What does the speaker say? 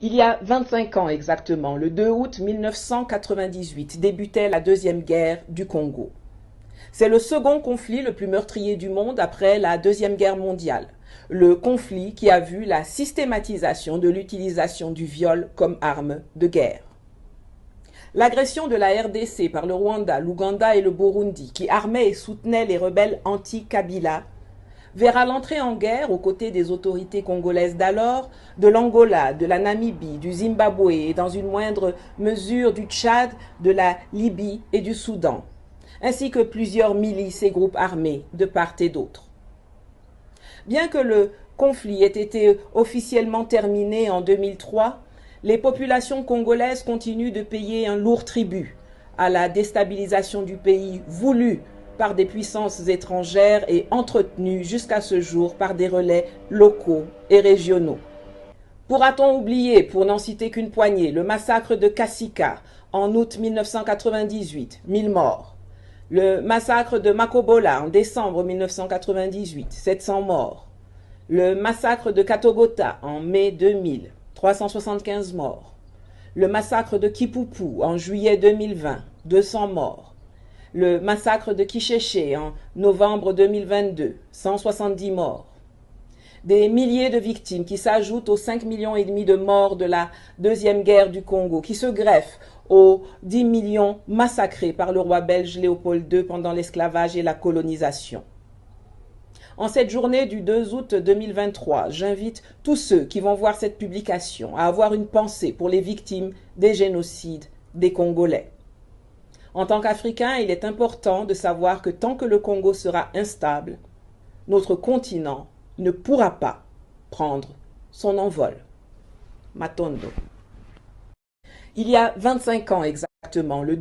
Il y a 25 ans exactement, le 2 août 1998, débutait la Deuxième Guerre du Congo. C'est le second conflit le plus meurtrier du monde après la Deuxième Guerre mondiale. Le conflit qui a vu la systématisation de l'utilisation du viol comme arme de guerre. L'agression de la RDC par le Rwanda, l'Ouganda et le Burundi, qui armaient et soutenaient les rebelles anti-Kabila, verra l'entrée en guerre aux côtés des autorités congolaises d'alors, de l'Angola, de la Namibie, du Zimbabwe et dans une moindre mesure du Tchad, de la Libye et du Soudan, ainsi que plusieurs milices et groupes armés de part et d'autre. Bien que le conflit ait été officiellement terminé en 2003, les populations congolaises continuent de payer un lourd tribut à la déstabilisation du pays voulue par des puissances étrangères et entretenues jusqu'à ce jour par des relais locaux et régionaux. Pourra-t-on oublier, pour n'en citer qu'une poignée, le massacre de Kasika en août 1998, 1000 morts, le massacre de Makobola en décembre 1998, 700 morts, le massacre de Katogota en mai 2000, 375 morts, le massacre de Kipupu en juillet 2020, 200 morts, le massacre de Kicheche en novembre 2022, 170 morts. Des milliers de victimes qui s'ajoutent aux 5,5 millions de morts de la Deuxième Guerre du Congo, qui se greffent aux 10 millions massacrés par le roi belge Léopold II pendant l'esclavage et la colonisation. En cette journée du 2 août 2023, j'invite tous ceux qui vont voir cette publication à avoir une pensée pour les victimes des génocides des Congolais. En tant qu'Africains, il est important de savoir que tant que le Congo sera instable, notre continent ne pourra pas prendre son envol. Matondo. Il y a 25 ans exactement, le